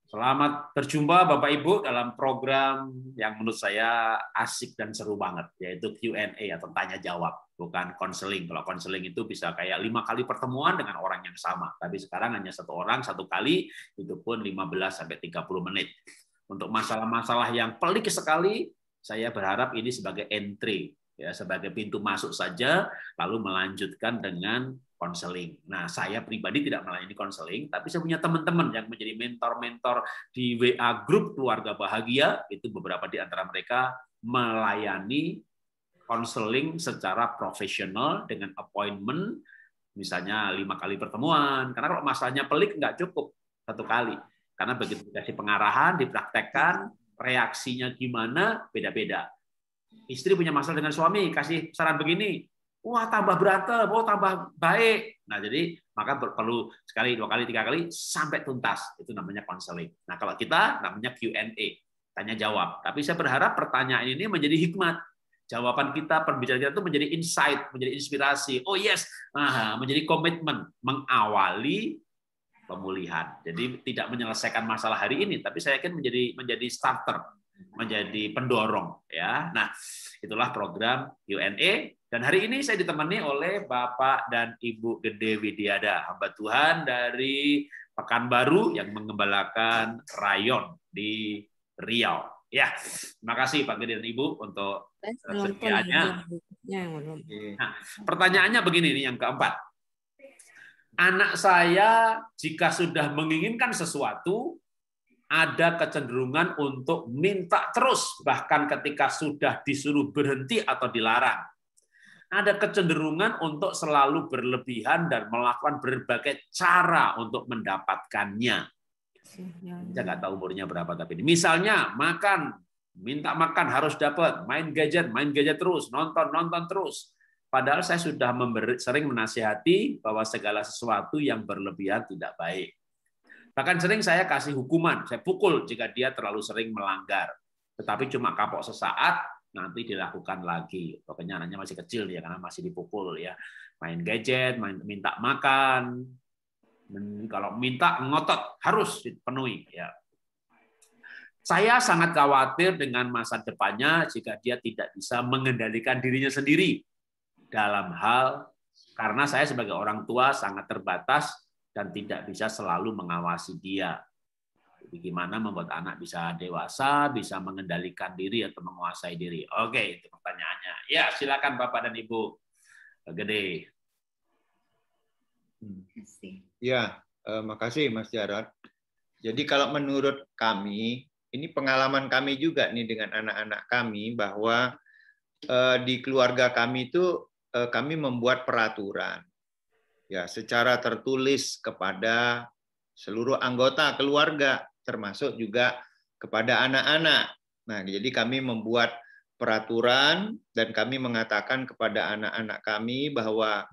Selamat berjumpa Bapak Ibu dalam program yang menurut saya asik dan seru banget, yaitu Q&A atau tanya jawab, bukan konseling. Kalau konseling itu bisa kayak 5 kali pertemuan dengan orang yang sama, tapi sekarang hanya satu orang satu kali, itu pun 15-30 menit. Untuk masalah-masalah yang pelik sekali, saya berharap ini sebagai entry, ya, sebagai pintu masuk saja, lalu melanjutkan dengan konseling. Nah, saya pribadi tidak melayani konseling, tapi saya punya teman-teman yang menjadi mentor-mentor di WA grup keluarga bahagia. Itu beberapa di antara mereka melayani konseling secara profesional dengan appointment, misalnya 5 kali pertemuan. Karena kalau masalahnya pelik nggak cukup satu kali. Karena begitu dikasih pengarahan, dipraktekkan, reaksinya gimana, beda-beda. Istri punya masalah dengan suami, kasih saran begini, wah tambah berantem, oh tambah baik. Nah jadi maka perlu sekali, 2 kali, 3 kali sampai tuntas. Itu namanya konseling. Nah kalau kita namanya Q&A, tanya jawab. Tapi saya berharap pertanyaan ini menjadi hikmat. Jawaban kita, perbicaraan kita itu menjadi insight, menjadi inspirasi. Oh yes, menjadi komitmen mengawali pemulihan. Jadi tidak menyelesaikan masalah hari ini, tapi saya yakin menjadi starter, menjadi pendorong, ya. Nah, itulah program Q&A, dan hari ini saya ditemani oleh Bapak dan Ibu Gede Widiada, hamba Tuhan dari Pekanbaru yang mengembalakan rayon di Riau. Ya, terima kasih Pak Gede dan Ibu untuk kesediaannya. Nah, pertanyaannya begini nih yang keempat. Anak saya jika sudah menginginkan sesuatu, ada kecenderungan untuk minta terus, bahkan ketika sudah disuruh berhenti atau dilarang. Ada kecenderungan untuk selalu berlebihan dan melakukan berbagai cara untuk mendapatkannya. Saya nggak tahu umurnya berapa, tapi ini. Misalnya makan, minta makan harus dapat, main gadget terus, nonton terus. Padahal saya sudah sering menasihati bahwa segala sesuatu yang berlebihan tidak baik. Bahkan sering saya kasih hukuman, saya pukul jika dia terlalu sering melanggar. Tetapi cuma kapok sesaat, nanti dilakukan lagi. Pokoknya anaknya masih kecil ya, karena masih dipukul ya. Main gadget, minta makan, kalau minta ngotot harus dipenuhi ya. Saya sangat khawatir dengan masa depannya jika dia tidak bisa mengendalikan dirinya sendiri dalam hal, karena saya sebagai orang tua sangat terbatas dan tidak bisa selalu mengawasi dia. Jadi gimana membuat anak bisa dewasa, bisa mengendalikan diri atau menguasai diri. Oke, itu pertanyaannya. Ya, silakan Bapak dan Ibu Gede. Ya, makasih Mas Jarod. Jadi kalau menurut kami, ini pengalaman kami juga nih dengan anak-anak kami, bahwa di keluarga kami itu kami membuat peraturan ya secara tertulis kepada seluruh anggota keluarga, termasuk juga kepada anak-anak. Nah, jadi kami membuat peraturan dan kami mengatakan kepada anak-anak kami bahwa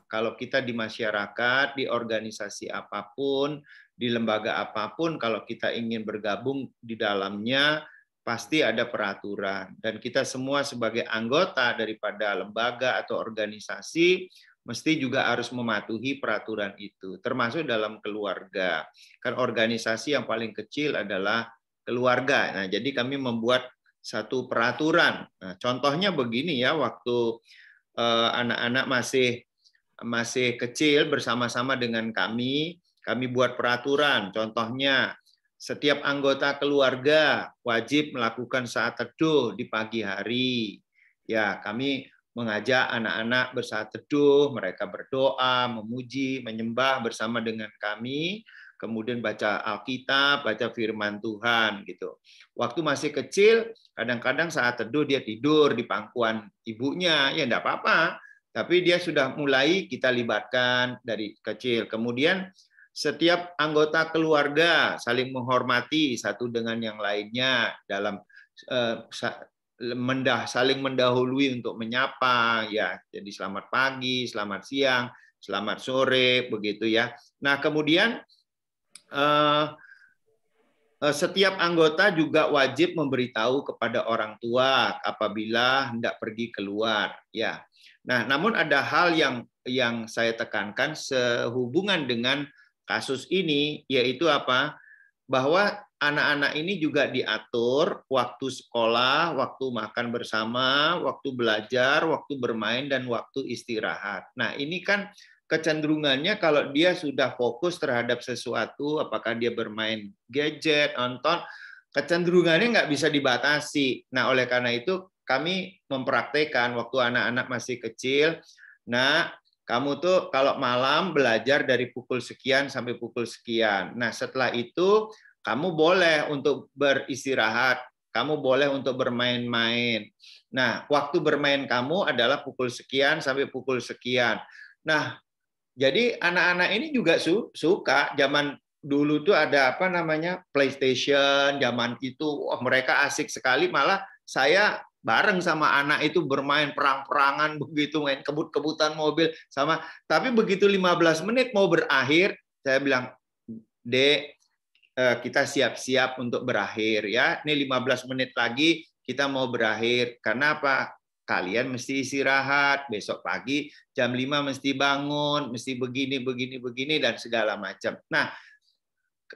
kalau kita di masyarakat, di organisasi apapun, di lembaga apapun, kalau kita ingin bergabung di dalamnya, pasti ada peraturan. Dan kita semua sebagai anggota daripada lembaga atau organisasi mesti juga harus mematuhi peraturan itu, termasuk dalam keluarga. Kan organisasi yang paling kecil adalah keluarga. Nah, jadi kami membuat satu peraturan. Nah, contohnya begini ya, waktu anak-anak masih kecil bersama-sama dengan kami buat peraturan. Contohnya, setiap anggota keluarga wajib melakukan saat teduh di pagi hari. Ya, kami mengajak anak-anak bersaat teduh, mereka berdoa, memuji, menyembah bersama dengan kami, kemudian baca Alkitab, baca firman Tuhan gitu. Waktu masih kecil, kadang-kadang saat teduh dia tidur di pangkuan ibunya, ya enggak apa-apa, tapi dia sudah mulai kita libatkan dari kecil. Kemudian setiap anggota keluarga saling menghormati satu dengan yang lainnya dalam saling mendahului untuk menyapa ya. Jadi selamat pagi, selamat siang, selamat sore begitu ya. Nah, kemudian setiap anggota juga wajib memberitahu kepada orang tua apabila hendak pergi keluar ya. Nah, namun ada hal yang saya tekankan sehubungan dengan kasus ini, yaitu apa? bahwa anak-anak ini juga diatur waktu sekolah, waktu makan bersama, waktu belajar, waktu bermain, dan waktu istirahat. Nah, ini kan kecenderungannya kalau dia sudah fokus terhadap sesuatu, apakah dia bermain gadget, nonton, kecenderungannya nggak bisa dibatasi. Nah, oleh karena itu kami mempraktekkan waktu anak-anak masih kecil, nah, kamu tuh kalau malam belajar dari pukul sekian sampai pukul sekian. Nah, setelah itu kamu boleh untuk beristirahat, kamu boleh untuk bermain-main. Nah, waktu bermain kamu adalah pukul sekian sampai pukul sekian. Nah, jadi anak-anak ini juga suka. Zaman dulu tuh ada apa namanya PlayStation, zaman itu wah, mereka asik sekali. Malah saya bareng sama anak itu bermain perang-perangan begitu, main kebut-kebutan mobil sama. Tapi begitu 15 menit mau berakhir, saya bilang, "Dek, kita siap-siap untuk berakhir ya. Ini 15 menit lagi kita mau berakhir. Karena apa? Kalian mesti istirahat, besok pagi jam 5 mesti bangun, mesti begini, begini, begini, dan segala macam." Nah,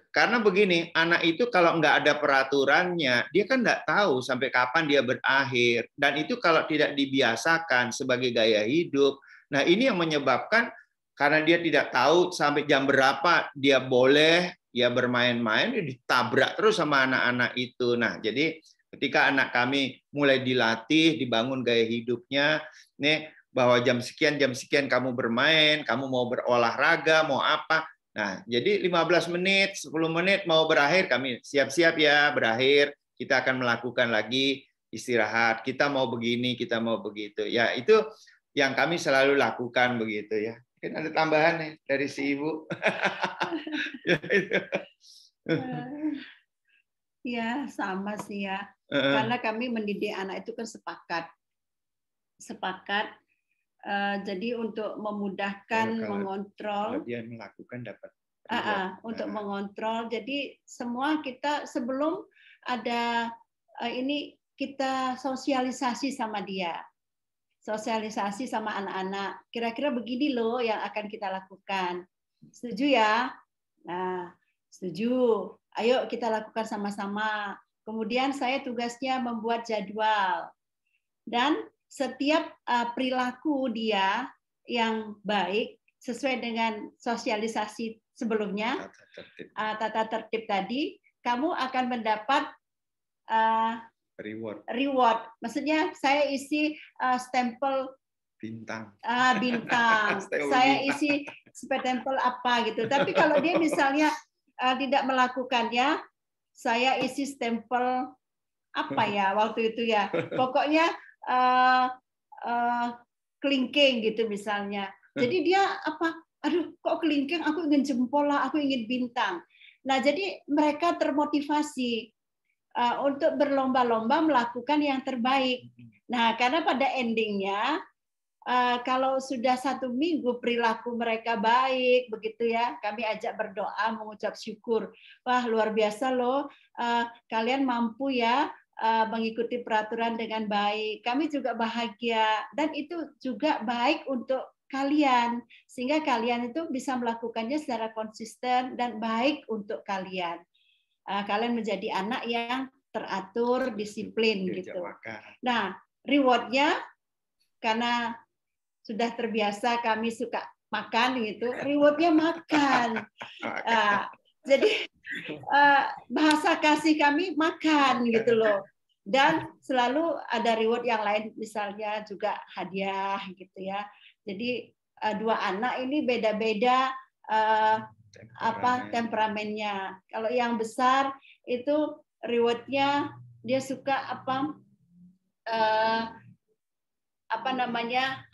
karena begini, anak itu kalau nggak ada peraturannya, dia kan nggak tahu sampai kapan dia berakhir. Dan itu kalau tidak dibiasakan sebagai gaya hidup, nah ini yang menyebabkan karena dia tidak tahu sampai jam berapa dia boleh ya bermain-main, dia ditabrak terus sama anak-anak itu. Nah, jadi ketika anak kami mulai dilatih, dibangun gaya hidupnya, nih bahwa jam sekian kamu bermain, kamu mau berolahraga, mau apa, nah, jadi 15 menit, 10 menit mau berakhir, kami siap-siap ya berakhir, kita akan melakukan lagi istirahat, kita mau begini, kita mau begitu. Ya, itu yang kami selalu lakukan begitu ya. Mungkin ada tambahan nih dari si Ibu. Ya, sama sih ya. Karena kami mendidik anak itu kan sepakat. Jadi untuk memudahkan mengontrol, kalau dia melakukan dapat untuk mengontrol. Jadi semua kita sebelum ada ini kita sosialisasi sama dia, sosialisasi sama anak-anak. Kira-kira begini loh yang akan kita lakukan. Setuju ya? Nah, setuju. Ayo kita lakukan sama-sama. Kemudian saya tugasnya membuat jadwal. Dan setiap perilaku dia yang baik sesuai dengan sosialisasi sebelumnya, tata tertib tadi, kamu akan mendapat reward. Maksudnya saya isi stempel bintang. Bintang. Saya isi stempel apa gitu. Tapi kalau dia misalnya tidak melakukannya, saya isi stempel apa ya waktu itu ya. Pokoknya kelingking gitu misalnya. Jadi dia apa? Aduh, kok kelingking? Aku ingin jempol lah, aku ingin bintang. Nah, jadi mereka termotivasi untuk berlomba-lomba melakukan yang terbaik. Nah, karena pada endingnya kalau sudah 1 minggu perilaku mereka baik, begitu ya, kami ajak berdoa, mengucap syukur. Wah, luar biasa loh, kalian mampu ya mengikuti peraturan dengan baik. Kami juga bahagia, dan itu juga baik untuk kalian, sehingga kalian itu bisa melakukannya secara konsisten dan baik untuk kalian. Kalian menjadi anak yang teratur, disiplin gitu. Nah, rewardnya karena sudah terbiasa kami suka makan gitu, rewardnya makan. Jadi bahasa kasih kami makan gitu loh. Dan selalu ada reward yang lain, misalnya juga hadiah gitu ya. Jadi 2 anak ini beda-beda temperamennya. Kalau yang besar itu rewardnya dia suka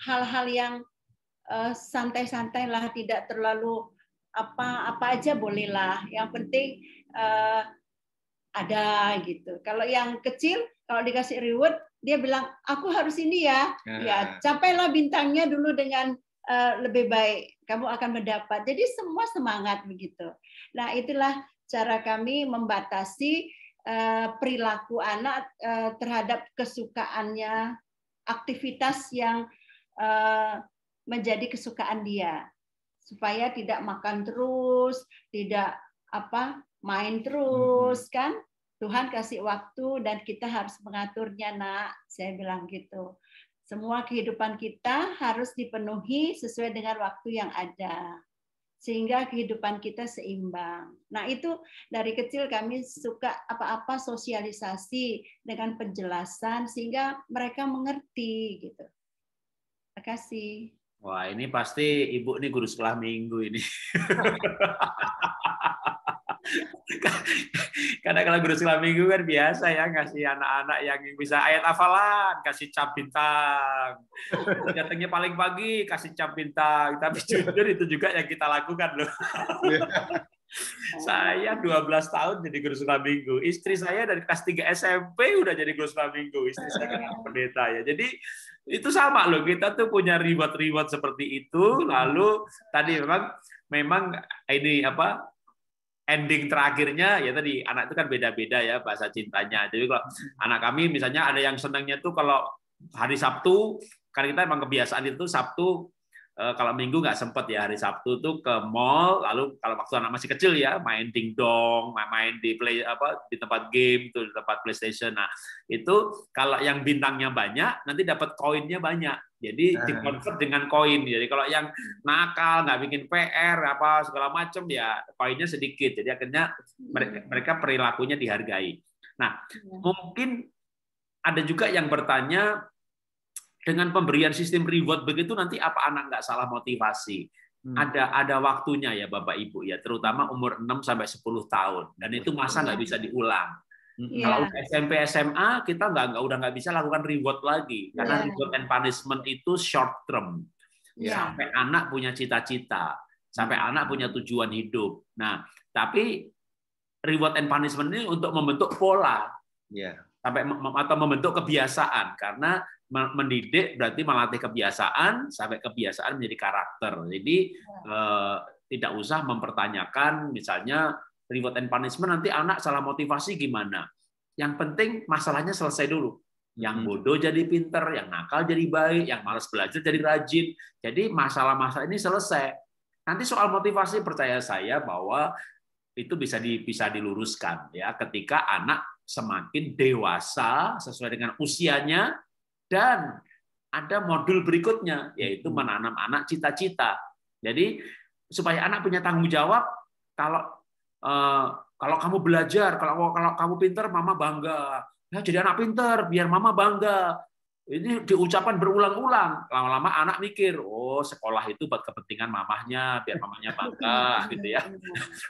hal-hal yang santai-santai lah, tidak terlalu apa aja bolehlah. Yang penting ada gitu. Kalau yang kecil, kalau dikasih reward, dia bilang aku harus ini ya. Ya, capailah bintangnya dulu dengan lebih baik. Kamu akan mendapat. Jadi semua semangat begitu. Nah, itulah cara kami membatasi perilaku anak terhadap kesukaannya, aktivitas yang menjadi kesukaan dia, supaya tidak makan terus, tidak main terus kan. Tuhan kasih waktu dan kita harus mengaturnya, Nak. Saya bilang gitu. Semua kehidupan kita harus dipenuhi sesuai dengan waktu yang ada. Sehingga kehidupan kita seimbang. Nah, itu dari kecil kami suka apa-apa sosialisasi dengan penjelasan sehingga mereka mengerti gitu. Terima kasih. Wah, ini pasti Ibu ini guru sekolah minggu ini. Karena kalau guru sekolah minggu kan biasa ya ngasih anak-anak yang bisa ayat hafalan, kasih cap bintang. Datangnya paling pagi, kasih cap bintang. Tapi jujur itu juga yang kita lakukan loh. Saya 12 tahun jadi guru sekolah minggu. Istri saya dari kelas 3 SMP udah jadi guru sekolah minggu. Istri saya kan pendeta ya. Jadi itu sama loh. Kita tuh punya reward seperti itu. Lalu tadi memang ini ending terakhirnya ya tadi anak itu kan beda-beda ya bahasa cintanya. Jadi kalau anak kami misalnya ada yang senangnya tuh kalau hari Sabtu, karena kita emang kebiasaan itu Sabtu, kalau Minggu nggak sempet ya, hari Sabtu tuh ke mall, lalu kalau waktu anak masih kecil ya main dingdong, main di di tempat game tuh, di tempat PlayStation. Nah itu kalau yang bintangnya banyak nanti dapat koinnya banyak. Jadi dikonvert dengan koin. Jadi kalau yang nakal, nggak bikin PR, apa segala macam ya koinnya sedikit. Jadi akhirnya mereka perilakunya dihargai. Nah, mungkin ada juga yang bertanya dengan pemberian sistem reward begitu nanti apa anak nggak salah motivasi? Ada waktunya ya Bapak Ibu ya, terutama umur 6 sampai 10 tahun. Dan itu masa nggak bisa diulang. Kalau SMP SMA kita udah nggak bisa lakukan reward lagi karena reward and punishment itu short term sampai anak punya cita-cita, sampai anak punya tujuan hidup. Nah, tapi reward and punishment ini untuk membentuk pola, sampai atau membentuk kebiasaan karena mendidik berarti melatih kebiasaan sampai kebiasaan menjadi karakter. Jadi tidak usah mempertanyakan misalnya reward and punishment nanti anak salah motivasi gimana. Yang penting masalahnya selesai dulu. Yang bodoh jadi pinter, yang nakal jadi baik, yang malas belajar jadi rajin. Jadi masalah-masalah ini selesai. Nanti soal motivasi percaya saya bahwa itu bisa diluruskan ya ketika anak semakin dewasa sesuai dengan usianya dan ada modul berikutnya yaitu menanam anak cita-cita. Jadi supaya anak punya tanggung jawab kalau kamu belajar, kalau kamu pinter, mama bangga. Ya, jadi anak pinter, biar mama bangga. Ini diucapkan berulang-ulang. Lama-lama anak mikir, oh sekolah itu buat kepentingan mamahnya, biar mamahnya bangga, gitu ya.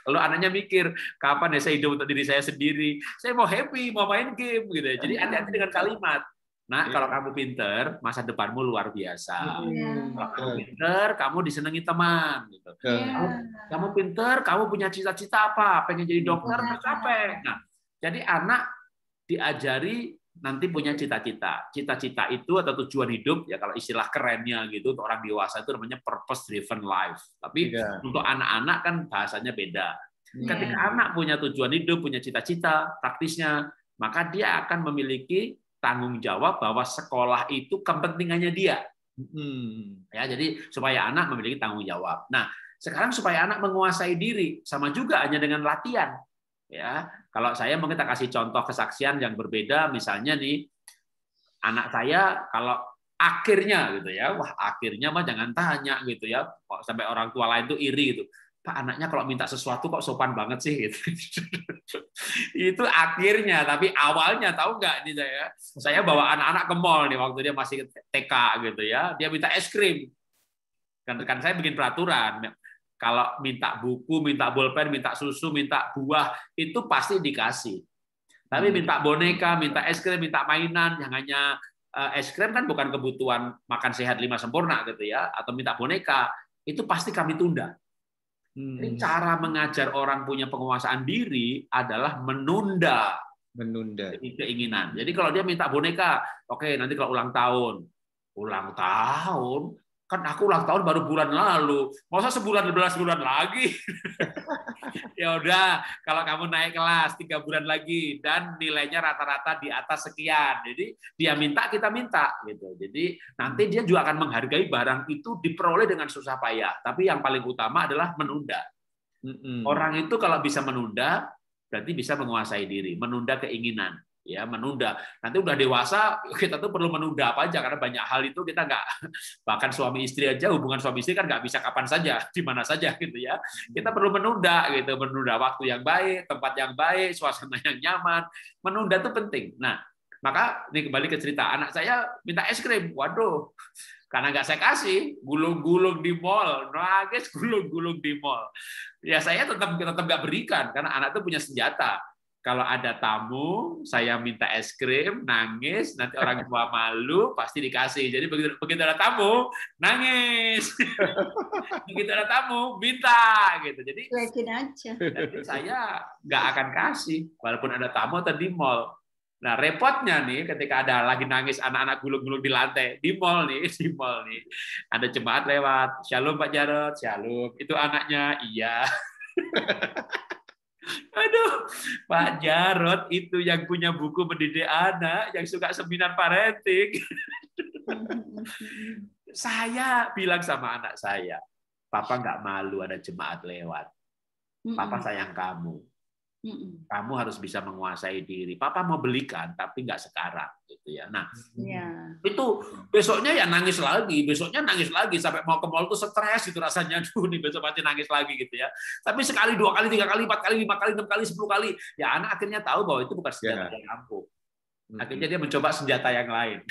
Lalu anaknya mikir, kapan ya saya hidup untuk diri saya sendiri? Saya mau happy, mau main game, gitu ya. Jadi hati-hati dengan kalimat. Nah, kalau kamu pinter, masa depanmu luar biasa. Kalau kamu pinter, kamu disenangi teman. Gitu. Kamu pinter, kamu punya cita-cita apa? Pengen jadi dokter, tercapai. Nah, jadi anak diajari nanti punya cita-cita. Cita-cita itu atau tujuan hidup, ya kalau istilah kerennya gitu, untuk orang dewasa itu namanya purpose-driven life. Tapi untuk anak-anak kan bahasanya beda. Ketika anak punya tujuan hidup, punya cita-cita, praktisnya, maka dia akan memiliki tanggung jawab bahwa sekolah itu kepentingannya dia. Ya, jadi supaya anak memiliki tanggung jawab. Nah, sekarang supaya anak menguasai diri, sama juga hanya dengan latihan. Ya, kalau saya mungkin kita kasih contoh kesaksian yang berbeda, misalnya nih, anak saya kalau akhirnya gitu ya, wah akhirnya mah jangan tanya gitu ya, kok sampai orang tua lain tuh iri gitu. Pak, anaknya kalau minta sesuatu kok sopan banget sih gitu. Itu akhirnya, tapi awalnya tahu nggak nih saya bawa anak-anak ke mall nih waktu dia masih TK gitu ya, dia minta es krim. Kan saya bikin peraturan, kalau minta buku, minta bolpen, minta susu, minta buah itu pasti dikasih. Tapi minta boneka, minta es krim, minta mainan, yang hanya es krim kan bukan kebutuhan makan sehat 5 sempurna gitu ya, atau minta boneka itu pasti kami tunda. Jadi cara mengajar orang punya penguasaan diri adalah menunda keinginan. Jadi kalau dia minta boneka, oke, nanti kalau ulang tahun kan aku ulang tahun baru bulan lalu, masa sebulan 11 bulan lagi? Ya udah, kalau kamu naik kelas 3 bulan lagi dan nilainya rata-rata di atas sekian, jadi dia minta kita minta gitu. Jadi nanti dia juga akan menghargai barang itu diperoleh dengan susah payah. Tapi yang paling utama adalah menunda. Orang itu kalau bisa menunda, berarti bisa menguasai diri, menunda keinginan. Ya, menunda. Nanti udah dewasa, kita tuh perlu menunda apa aja, karena banyak hal itu kita nggak, bahkan suami istri aja, hubungan suami istri kan nggak bisa kapan saja, di mana saja gitu ya. Kita perlu menunda gitu, menunda waktu yang baik, tempat yang baik, suasana yang nyaman. Menunda itu penting. Nah, maka ini kembali ke cerita, anak saya minta es krim. Waduh, karena nggak saya kasih, gulung-gulung di mall, nangis gulung-gulung di mall. Ya saya tetap nggak berikan, karena anak itu punya senjata. Kalau ada tamu, saya minta es krim, nangis, nanti orang tua malu, pasti dikasih. Jadi begitu ada tamu, nangis. Begitu ada tamu, minta. Gitu. Jadi saya nggak akan kasih, walaupun ada tamu atau di mall. Nah, repotnya nih, ketika ada lagi nangis anak-anak gulung-gulung di lantai, di mall nih, ada jemaat lewat, Shalom Pak Jarod, Shalom. Itu anaknya, iya. Aduh, Pak Jarod itu yang punya buku mendidik anak, yang suka seminar parenting. Saya bilang sama anak saya, Papa nggak malu ada jemaat lewat. Papa sayang kamu. Kamu harus bisa menguasai diri. Papa mau belikan, tapi nggak sekarang, gitu ya. Nah, itu besoknya ya nangis lagi, besoknya nangis lagi sampai mau ke mall tuh stres itu rasanya. Duh, nih besok pasti nangis lagi gitu ya. Tapi sekali, 2 kali, 3 kali, 4 kali, 5 kali, 6 kali, 10 kali, ya anak akhirnya tahu bahwa itu bukan senjata yang ampuh. Akhirnya dia mencoba senjata yang lain.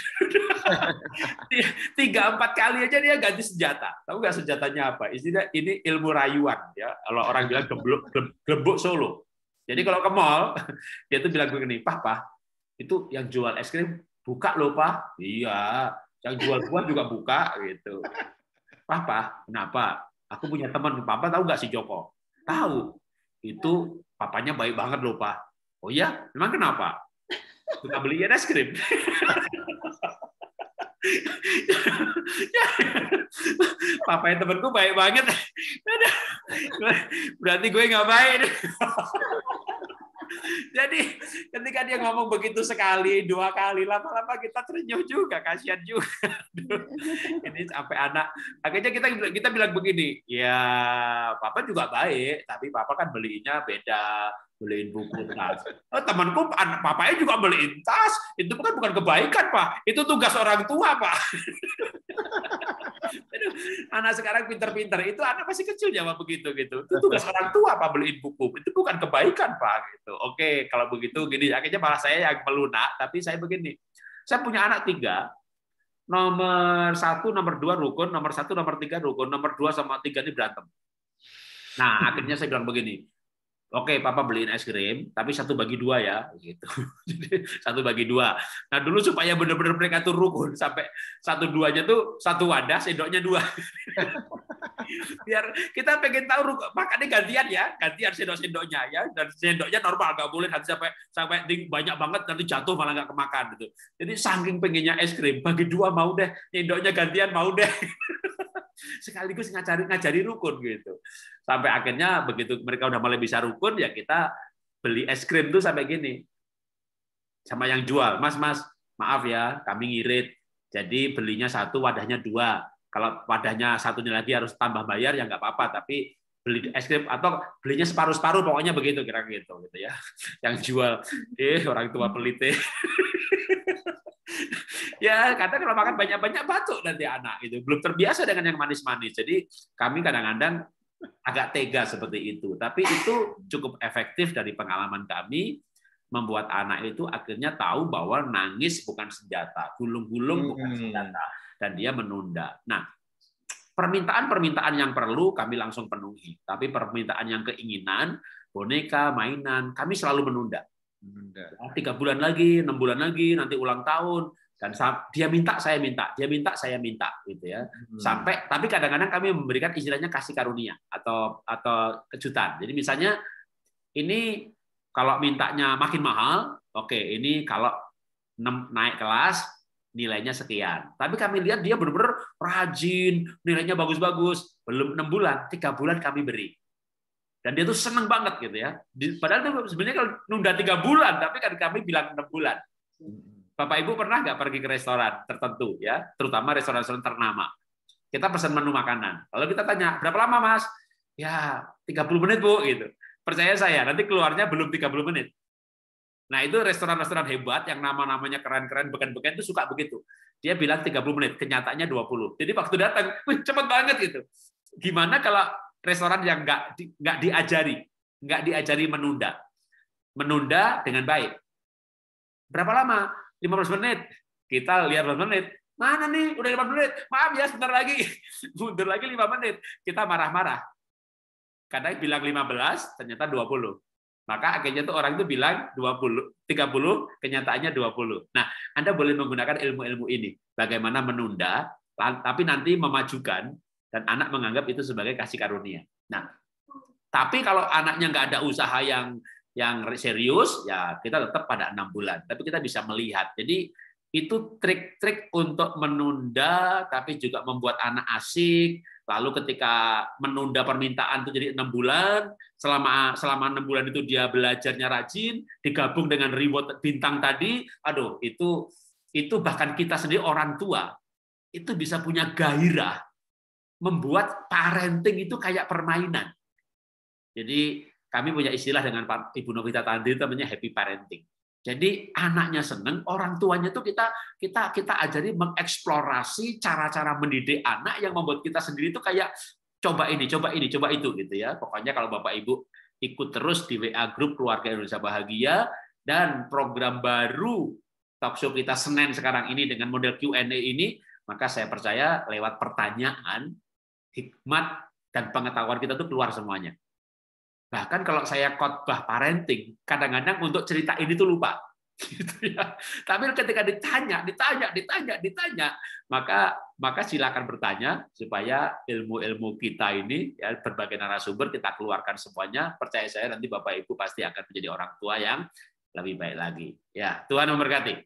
3-4 kali aja dia ganti senjata. Tahu nggak senjatanya apa? Ini ilmu rayuan ya. Kalau orang bilang gelembuk Solo. Jadi kalau ke mall, dia tuh bilang begini, Papa, itu yang jual es krim buka loh, Pak. Iya, yang jual buah juga buka gitu. Papa, kenapa? Aku punya teman, Papa tahu nggak si Joko? Tahu. Itu papanya baik banget loh, Pak. Oh ya, memang kenapa? Suka beliin es krim. Papanya temanku baik banget. Berarti gue nggak baik. Jadi ketika dia ngomong begitu sekali, 2 kali, lama-lama kita terenyuh juga, kasihan juga. Ini sampai anak, akhirnya kita bilang begini, ya Papa juga baik, tapi Papa kan beliinnya beda, beliin buku tas. Oh, temanku, papanya juga beliin tas, itu bukan kebaikan, Pak, itu tugas orang tua, Pak. Anak sekarang pinter-pinter, itu anak masih kecil jawab begitu gitu. Itu tugas orang tua Pak beliin buku, itu bukan kebaikan Pak gitu. Oke, kalau begitu gini, akhirnya malah saya yang melunak, tapi saya begini. Saya punya anak 3, nomor 1, nomor 2 rukun, nomor 1, nomor 3 rukun, nomor 2 sama 3 ini berantem. Nah, akhirnya saya bilang begini. Oke, Papa beliin es krim, tapi 1 bagi 2 ya, gitu. 1 bagi 2. Nah, dulu supaya benar-benar mereka tuh rukun sampai 1-2-nya tuh 1 wadah, sendoknya 2. Biar kita pengen tahu makannya gantian sendok-sendoknya ya, dan sendoknya normal, nggak boleh nanti sampai banyak banget nanti jatuh malah nggak kemakan gitu. Jadi saking pengennya es krim, bagi 2 mau deh, sendoknya gantian mau deh. Sekaligus ngajari rukun gitu. Sampai akhirnya begitu mereka udah mulai bisa rukun, ya kita beli es krim tuh sampai gini. Sama yang jual, Mas, maaf ya, kami ngirit. Jadi belinya 1, wadahnya 2. Kalau wadahnya 1-nya lagi harus tambah bayar ya nggak apa-apa, tapi beli es krim atau belinya separuh-separuh, pokoknya begitu kira-kira gitu ya. Yang jual orang tua pelit. Ya, kadang kalau makan banyak-banyak batuk nanti anak itu belum terbiasa dengan yang manis-manis. Jadi kami kadang-kadang agak tega seperti itu. Tapi itu cukup efektif dari pengalaman kami membuat anak itu akhirnya tahu bahwa nangis bukan senjata, gulung-gulung bukan senjata, dan dia menunda. Nah, permintaan-permintaan yang perlu kami langsung penuhi. Tapi permintaan yang keinginan, boneka, mainan, kami selalu menunda. 3 bulan lagi, 6 bulan lagi, nanti ulang tahun. Dan dia minta, saya minta, dia minta, saya minta, gitu ya. Sampai, tapi kadang-kadang kami memberikan istilahnya kasih karunia atau kejutan. Jadi misalnya ini kalau mintanya makin mahal, oke, ini kalau naik kelas nilainya sekian. Tapi kami lihat dia benar-benar rajin, nilainya bagus-bagus. Belum 6 bulan, 3 bulan kami beri. Dan dia tuh seneng banget gitu ya. Padahal itu sebenarnya kalau nunda 3 bulan, tapi kan kami bilang 6 bulan. Bapak Ibu pernah nggak pergi ke restoran tertentu ya, terutama restoran-restoran ternama. Kita pesan menu makanan. Kalau kita tanya berapa lama Mas? Ya, 30 menit, Bu, gitu. Percaya saya, nanti keluarnya belum 30 menit. Nah, itu restoran-restoran hebat yang nama-namanya keren-keren, beken-beken itu suka begitu. Dia bilang 30 menit, kenyataannya 20. Jadi waktu datang, wih, cepet banget gitu. Gimana kalau restoran yang nggak diajari menunda? Menunda dengan baik. Berapa lama? 15 menit. Kita lihat 15 menit. Mana nih? Udah 15 menit. Maaf ya, sebentar lagi. Mundur lagi 5 menit. Kita marah-marah. Kadang bilang 15, ternyata 20. Maka akhirnya tuh orang itu bilang 20, 30, kenyataannya 20. Nah, Anda boleh menggunakan ilmu-ilmu ini. Bagaimana menunda, tapi nanti memajukan, dan anak menganggap itu sebagai kasih karunia. Nah, tapi kalau anaknya nggak ada usaha yang serius, ya kita tetap pada 6 bulan. Tapi kita bisa melihat. Jadi itu trik-trik untuk menunda, tapi juga membuat anak asik. Lalu ketika menunda permintaan itu jadi 6 bulan, selama 6 bulan itu dia belajarnya rajin, digabung dengan reward bintang tadi, aduh itu bahkan kita sendiri orang tua itu bisa punya gairah membuat parenting itu kayak permainan. Jadi kami punya istilah dengan Ibu Novita Tandri namanya happy parenting. Jadi anaknya seneng, orang tuanya tuh kita ajari mengeksplorasi cara-cara mendidik anak yang membuat kita sendiri tuh kayak coba ini, coba itu gitu ya. Pokoknya kalau Bapak Ibu ikut terus di WA grup Keluarga Indonesia Bahagia dan program baru talk show kita Senin sekarang ini dengan model Q&A ini, maka saya percaya lewat pertanyaan, hikmat dan pengetahuan kita tuh keluar semuanya. Bahkan kalau saya khotbah parenting, kadang-kadang untuk cerita ini tuh lupa. Gitu ya. Tapi ketika ditanya, maka silakan bertanya supaya ilmu-ilmu kita ini, ya, berbagai narasumber kita keluarkan semuanya. Percaya saya nanti Bapak Ibu pasti akan menjadi orang tua yang lebih baik lagi. Ya, Tuhan memberkati.